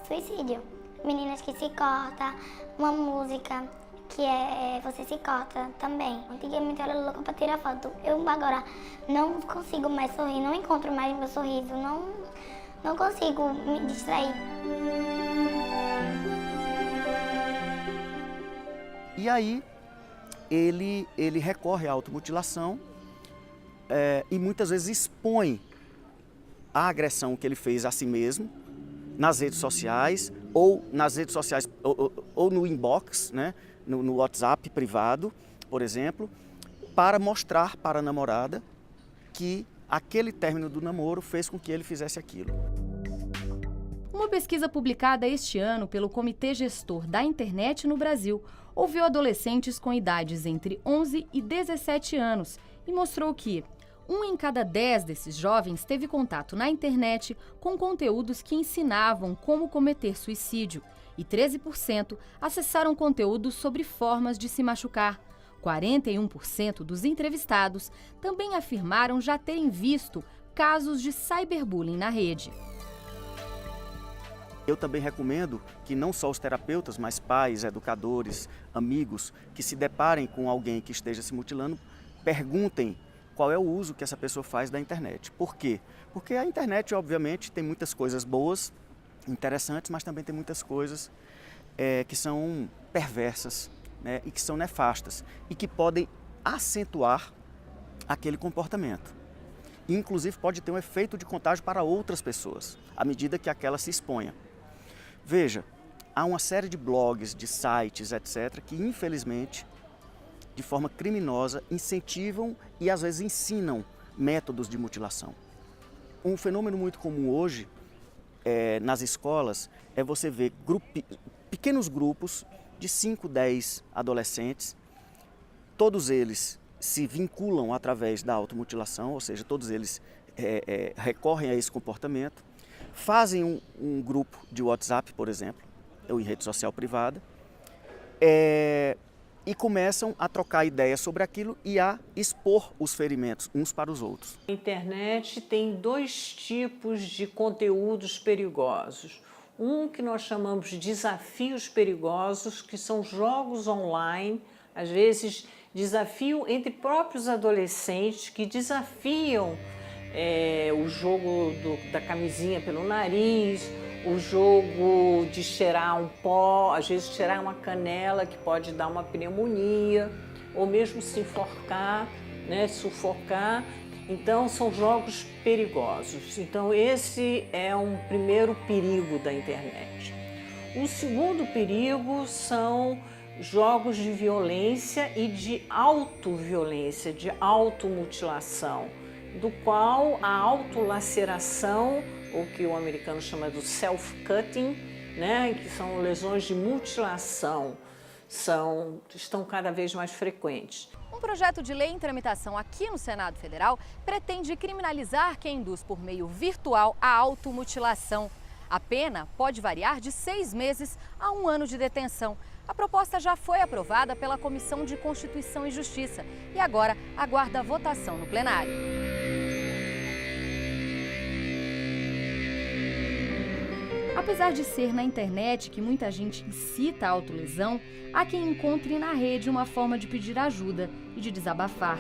suicídio. Meninas que se cortam, uma música que é Você Se Corta também. Antigamente eu era louca para tirar foto. Eu agora não consigo mais sorrir, não encontro mais meu sorriso, não consigo me distrair. E aí ele recorre à automutilação e muitas vezes expõe a agressão que ele fez a si mesmo nas redes sociais ou no inbox, né, no WhatsApp privado, por exemplo, para mostrar para a namorada que aquele término do namoro fez com que ele fizesse aquilo. Uma pesquisa publicada este ano pelo Comitê Gestor da Internet no Brasil ouviu adolescentes com idades entre 11 e 17 anos e mostrou que 1 em cada 10 desses jovens teve contato na internet com conteúdos que ensinavam como cometer suicídio e 13% acessaram conteúdos sobre formas de se machucar. 41% dos entrevistados também afirmaram já terem visto casos de cyberbullying na rede. Eu também recomendo que não só os terapeutas, mas pais, educadores, amigos, que se deparem com alguém que esteja se mutilando, perguntem qual é o uso que essa pessoa faz da internet. Por quê? Porque a internet, obviamente, tem muitas coisas boas, interessantes, mas também tem muitas coisas que são perversas, né, e que são nefastas e que podem acentuar aquele comportamento. E, inclusive, pode ter um efeito de contágio para outras pessoas, à medida que aquela se exponha. Veja, há uma série de blogs, de sites, etc., que, infelizmente, de forma criminosa, incentivam e às vezes ensinam métodos de mutilação. Um fenômeno muito comum hoje nas escolas é você ver pequenos grupos de 5, 10 adolescentes, todos eles se vinculam através da automutilação, ou seja, todos eles recorrem a esse comportamento, fazem um grupo de WhatsApp, por exemplo, ou em rede social privada, e começam a trocar ideias sobre aquilo e a expor os ferimentos uns para os outros. A internet tem 2 tipos de conteúdos perigosos. Um que nós chamamos de desafios perigosos, que são jogos online, às vezes desafio entre próprios adolescentes que desafiam o jogo da camisinha pelo nariz, o jogo de cheirar um pó, às vezes cheirar uma canela que pode dar uma pneumonia, ou mesmo se enforcar, né, sufocar. Então, são jogos perigosos. Então, esse é um primeiro perigo da internet. O segundo perigo são jogos de violência e de autoviolência, de automutilação, do qual a autolaceração, o que o americano chama do self-cutting, né, que são lesões de mutilação, estão cada vez mais frequentes. Um projeto de lei em tramitação aqui no Senado Federal pretende criminalizar quem induz por meio virtual a automutilação. A pena pode variar de 6 meses a 1 ano de detenção. A proposta já foi aprovada pela Comissão de Constituição e Justiça e agora aguarda a votação no plenário. Apesar de ser na internet que muita gente incita a autolesão, há quem encontre na rede uma forma de pedir ajuda e de desabafar.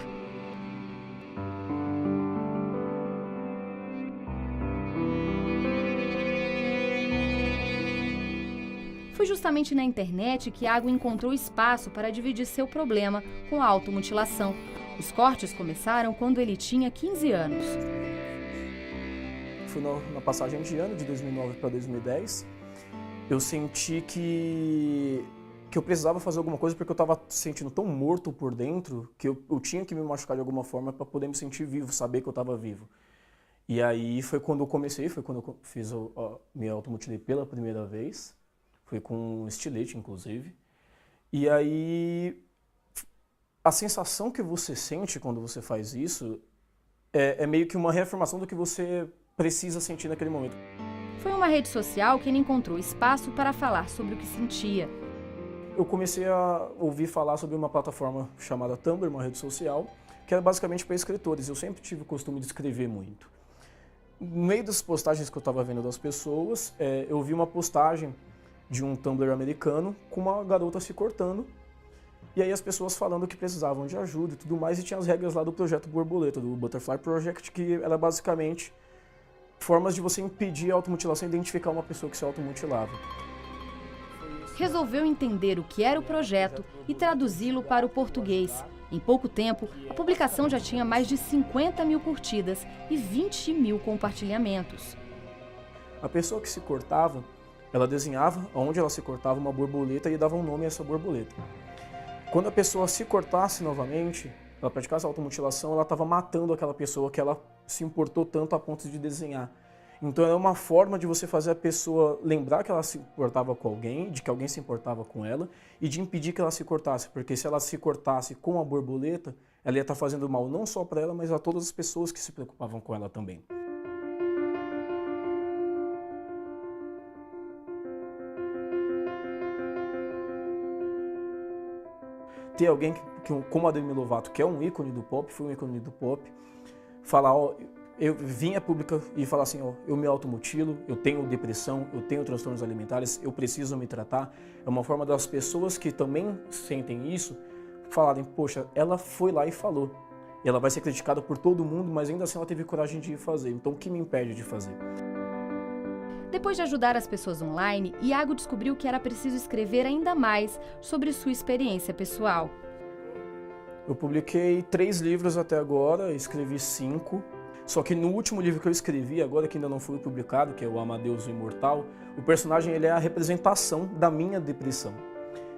Foi justamente na internet que Iago encontrou espaço para dividir seu problema com a automutilação. Os cortes começaram quando ele tinha 15 anos. Fui na passagem de ano, de 2009 para 2010. Eu senti que eu precisava fazer alguma coisa porque eu estava sentindo tão morto por dentro que eu tinha que me machucar de alguma forma para poder me sentir vivo, saber que eu estava vivo. E aí foi quando eu comecei, foi quando eu fiz me automutilei pela primeira vez. Foi com um estilete, inclusive. E aí, a sensação que você sente quando você faz isso é meio que uma reafirmação do que você precisa sentir naquele momento. Foi uma rede social que ele encontrou espaço para falar sobre o que sentia. Eu comecei a ouvir falar sobre uma plataforma chamada Tumblr, uma rede social, que era basicamente para escritores. Eu sempre tive o costume de escrever muito. No meio das postagens que eu estava vendo das pessoas, eu vi uma postagem de um Tumblr americano com uma garota se cortando. E aí as pessoas falando que precisavam de ajuda e tudo mais, e tinha as regras lá do projeto Borboleta, do Butterfly Project, que era basicamente formas de você impedir a automutilação e identificar uma pessoa que se automutilava. Resolveu entender o que era o projeto e traduzi-lo para o português. Em pouco tempo, a publicação já tinha mais de 50 mil curtidas e 20 mil compartilhamentos. A pessoa que se cortava, ela desenhava onde ela se cortava uma borboleta e dava um nome a essa borboleta. Quando a pessoa se cortasse novamente, ela praticasse a automutilação, ela estava matando aquela pessoa que ela se importou tanto a ponto de desenhar. Então é uma forma de você fazer a pessoa lembrar que ela se importava com alguém, de que alguém se importava com ela, e de impedir que ela se cortasse, porque se ela se cortasse com a borboleta, ela ia estar fazendo mal não só para ela, mas a todas as pessoas que se preocupavam com ela também. Ter alguém como a Demi Lovato, que é um ícone do pop, foi um ícone do pop, falar, ó, eu vim a pública e falar assim, ó, eu me automutilo, eu tenho depressão, eu tenho transtornos alimentares, eu preciso me tratar. É uma forma das pessoas que também sentem isso falarem, poxa, ela foi lá e falou. E ela vai ser criticada por todo mundo, mas ainda assim ela teve coragem de ir fazer. Então o que me impede de fazer? Depois de ajudar as pessoas online, Iago descobriu que era preciso escrever ainda mais sobre sua experiência pessoal. Eu publiquei 3 livros até agora, escrevi 5. Só que no último livro que eu escrevi, agora que ainda não foi publicado, que é o Amadeus o Imortal, o personagem ele é a representação da minha depressão.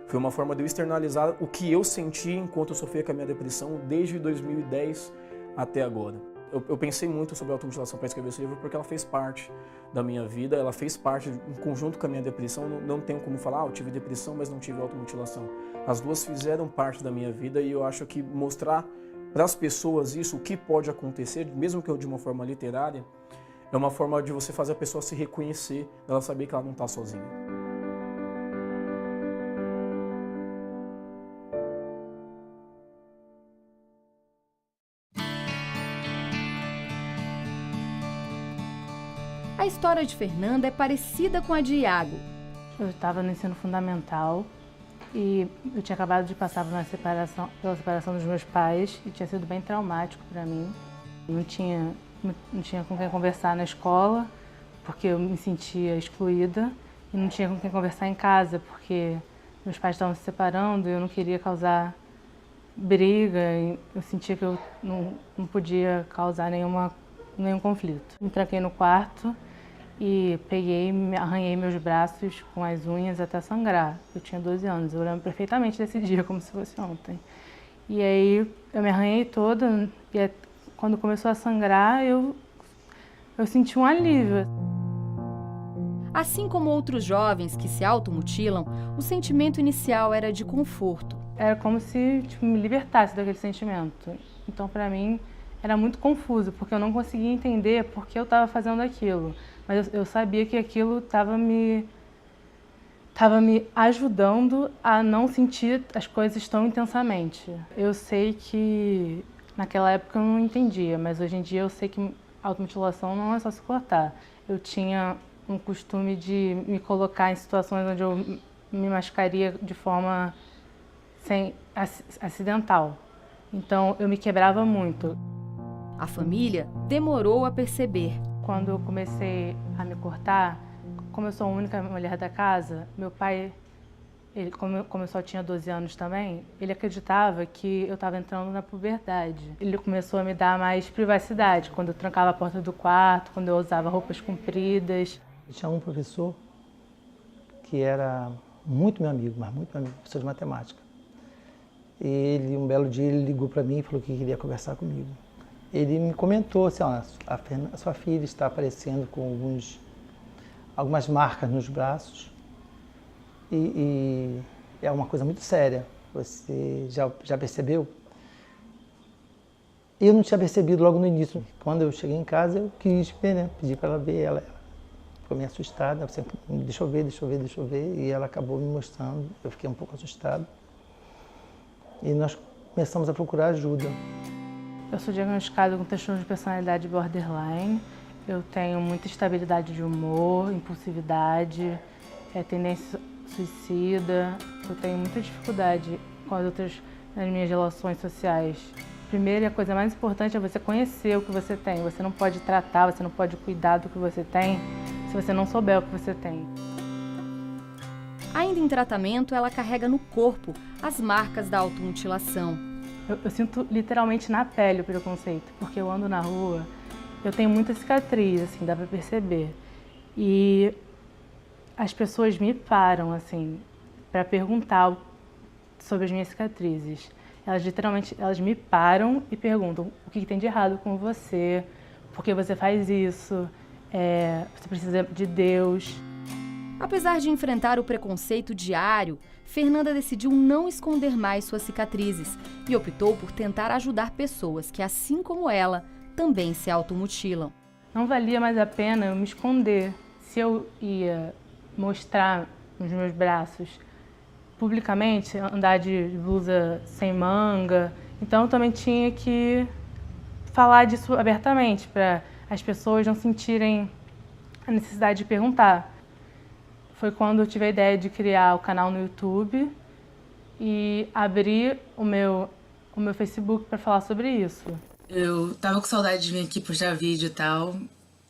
Foi uma forma de eu externalizar o que eu senti enquanto eu sofria com a minha depressão desde 2010 até agora. Eu pensei muito sobre a automutilação para escrever esse livro porque ela fez parte da minha vida, ela fez parte em conjunto com a minha depressão. Não tenho como falar, eu tive depressão, mas não tive automutilação. As duas fizeram parte da minha vida e eu acho que mostrar para as pessoas isso, o que pode acontecer, mesmo que de uma forma literária, é uma forma de você fazer a pessoa se reconhecer, ela saber que ela não está sozinha. A história de Fernanda é parecida com a de Iago. Eu estava no ensino fundamental e eu tinha acabado de passar pela separação dos meus pais e tinha sido bem traumático para mim. Não tinha com quem conversar na escola porque eu me sentia excluída e não tinha com quem conversar em casa porque meus pais estavam se separando e eu não queria causar briga e eu sentia que eu não podia causar nenhum conflito. Me tranquei no quarto e arranhei meus braços com as unhas até sangrar. Eu tinha 12 anos, eu lembro perfeitamente desse dia, como se fosse ontem. E aí eu me arranhei toda e quando começou a sangrar eu senti um alívio. Assim como outros jovens que se automutilam, o sentimento inicial era de conforto. Era como se me libertasse daquele sentimento. Então, para mim, era muito confuso, porque eu não conseguia entender por que eu estava fazendo aquilo. Mas eu sabia que aquilo estava me estava me ajudando a não sentir as coisas tão intensamente. Eu sei que naquela época eu não entendia, mas hoje em dia eu sei que automutilação não é só se cortar. Eu tinha um costume de me colocar em situações onde eu me machucaria de forma acidental. Então eu me quebrava muito. A família demorou a perceber. Quando eu comecei a me cortar, como eu sou a única mulher da casa, meu pai, como eu só tinha 12 anos também, ele acreditava que eu estava entrando na puberdade. Ele começou a me dar mais privacidade, quando eu trancava a porta do quarto, quando eu usava roupas compridas. Tinha um professor que era muito meu amigo, mas muito meu amigo, professor de matemática. Ele, um belo dia, ele ligou para mim e falou que queria conversar comigo. Ele me comentou assim, ó, a sua filha está aparecendo com algumas marcas nos braços e é uma coisa muito séria. Você já percebeu? Eu não tinha percebido logo no início. Quando eu cheguei em casa, eu quis ver, né? Pedi para ela ver, ela ficou meio assustada. Eu sempre, deixa eu ver. E ela acabou me mostrando, eu fiquei um pouco assustado. E nós começamos a procurar ajuda. Eu sou diagnosticada com transtorno de personalidade borderline. Eu tenho muita instabilidade de humor, impulsividade, tendência suicida. Eu tenho muita dificuldade com as outras nas minhas relações sociais. Primeiro, e a coisa mais importante é você conhecer o que você tem. Você não pode tratar, você não pode cuidar do que você tem se você não souber o que você tem. Ainda em tratamento, ela carrega no corpo as marcas da automutilação. Eu sinto literalmente na pele o preconceito, porque eu ando na rua, eu tenho muita cicatriz, assim, dá pra perceber. E as pessoas me param, assim, para perguntar sobre as minhas cicatrizes. Elas literalmente, elas me param e perguntam o que tem de errado com você, por que você faz isso, você precisa de Deus. Apesar de enfrentar o preconceito diário, Fernanda decidiu não esconder mais suas cicatrizes e optou por tentar ajudar pessoas que, assim como ela, também se automutilam. Não valia mais a pena eu me esconder. Se eu ia mostrar os meus braços publicamente, andar de blusa sem manga, então eu também tinha que falar disso abertamente para as pessoas não sentirem a necessidade de perguntar. Foi quando eu tive a ideia de criar o canal no YouTube e abrir o meu Facebook para falar sobre isso. Eu tava com saudade de vir aqui postar vídeo e tal,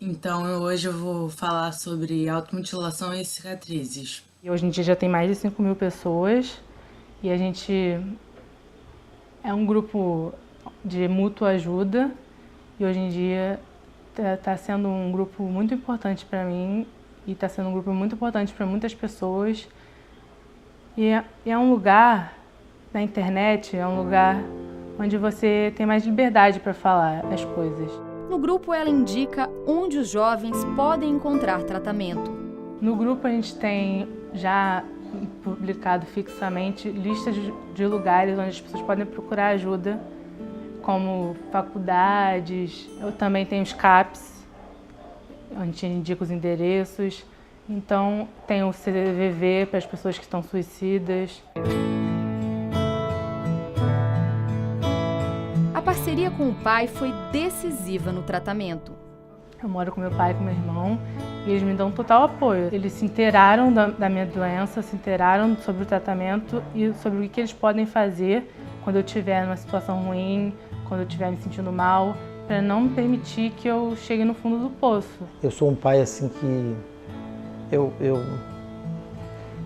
então hoje eu vou falar sobre automutilação e cicatrizes. E hoje em dia já tem mais de 5.000 pessoas e a gente é um grupo de mútua ajuda e hoje em dia está sendo um grupo muito importante para mim. E está sendo um grupo muito importante para muitas pessoas. E é um lugar, na internet, é um lugar onde você tem mais liberdade para falar as coisas. No grupo, ela indica onde os jovens podem encontrar tratamento. No grupo, a gente tem já publicado fixamente listas de lugares onde as pessoas podem procurar ajuda, como faculdades. Eu também tenho os CAPs, a gente indica os endereços. Então, tem o CVV para as pessoas que estão suicidas. A parceria com o pai foi decisiva no tratamento. Eu moro com meu pai e com meu irmão e eles me dão total apoio. Eles se inteiraram da minha doença, se inteiraram sobre o tratamento e sobre o que eles podem fazer quando eu estiver numa situação ruim, quando eu estiver me sentindo mal, para não me permitir que eu chegue no fundo do poço. Eu sou um pai assim que eu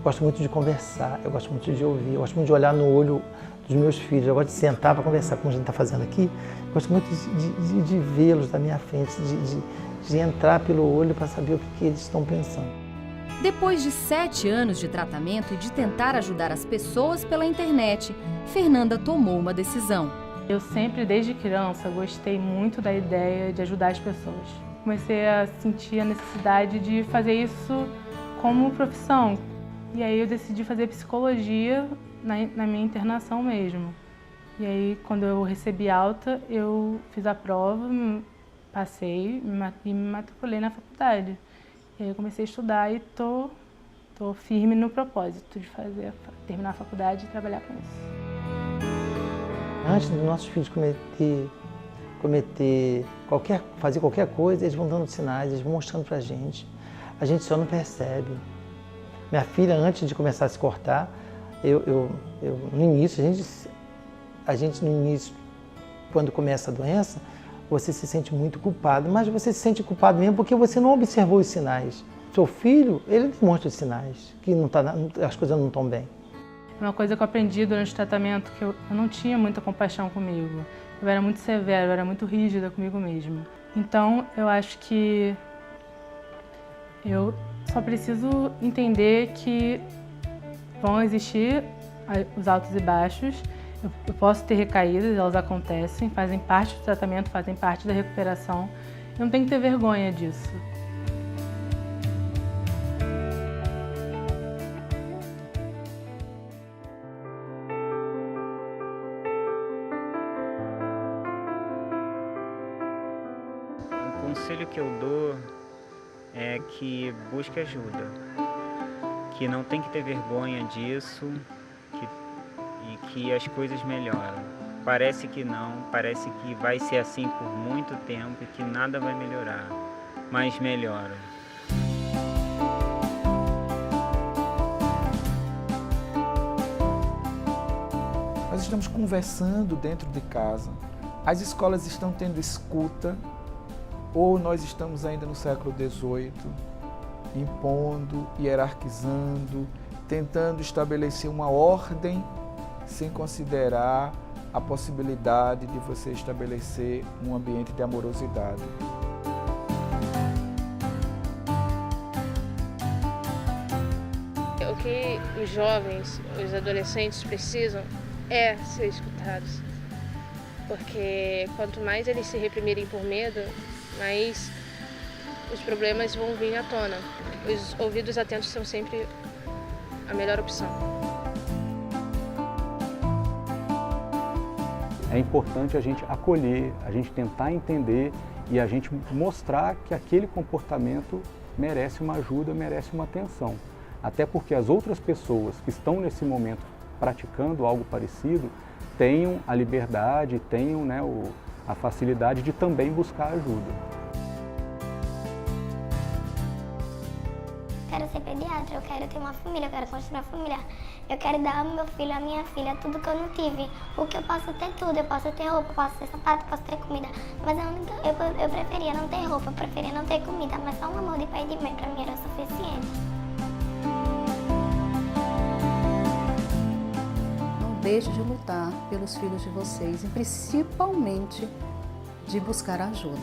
gosto muito de conversar, eu gosto muito de ouvir, eu gosto muito de olhar no olho dos meus filhos, eu gosto de sentar para conversar, como a gente está fazendo aqui. Eu gosto muito de vê-los da minha frente, de entrar pelo olho para saber o que eles estão pensando. Depois de 7 anos de tratamento e de tentar ajudar as pessoas pela internet, Fernanda tomou uma decisão. Eu sempre, desde criança, gostei muito da ideia de ajudar as pessoas. Comecei a sentir a necessidade de fazer isso como profissão. E aí eu decidi fazer psicologia na minha internação mesmo. E aí, quando eu recebi alta, eu fiz a prova, passei e me matriculei na faculdade. E aí eu comecei a estudar e tô estou firme no propósito de terminar a faculdade e trabalhar com isso. Antes dos nossos filhos fazer qualquer coisa, eles vão dando sinais, eles vão mostrando pra gente. A gente só não percebe. Minha filha, antes de começar a se cortar, no início, no início, quando começa a doença, você se sente muito culpado, mas você se sente culpado mesmo porque você não observou os sinais. Seu filho, ele demonstra os sinais, que as coisas não estão bem. Uma coisa que eu aprendi durante o tratamento, que eu não tinha muita compaixão comigo. Eu era muito severa, eu era muito rígida comigo mesma. Então, eu acho que eu só preciso entender que vão existir os altos e baixos. Eu posso ter recaídas, elas acontecem, fazem parte do tratamento, fazem parte da recuperação. Eu não tenho que ter vergonha disso. O conselho que eu dou é que busque ajuda, que não tem que ter vergonha disso e que as coisas melhoram. Parece que não, parece que vai ser assim por muito tempo e que nada vai melhorar, mas melhora. Nós estamos conversando dentro de casa, as escolas estão tendo escuta, ou nós estamos ainda no século XVIII, impondo, hierarquizando, tentando estabelecer uma ordem sem considerar a possibilidade de você estabelecer um ambiente de amorosidade. O que os jovens, os adolescentes precisam é ser escutados. Porque quanto mais eles se reprimirem por medo, mais os problemas vão vir à tona. Os ouvidos atentos são sempre a melhor opção. É importante a gente acolher, a gente tentar entender e a gente mostrar que aquele comportamento merece uma ajuda, merece uma atenção. Até porque as outras pessoas que estão nesse momento praticando algo parecido tenham a liberdade, tenham, né, a facilidade de também buscar ajuda. Eu quero ser pediatra, eu quero ter uma família, eu quero construir uma família. Eu quero dar ao meu filho, à minha filha, tudo que eu não tive. O que eu posso ter tudo, eu posso ter roupa, eu posso ter sapato, eu posso ter comida. Mas eu preferia não ter roupa, eu preferia não ter comida, mas só um amor de pai e de mãe pra mim era suficiente. Não deixe de lutar pelos filhos de vocês e principalmente de buscar ajuda.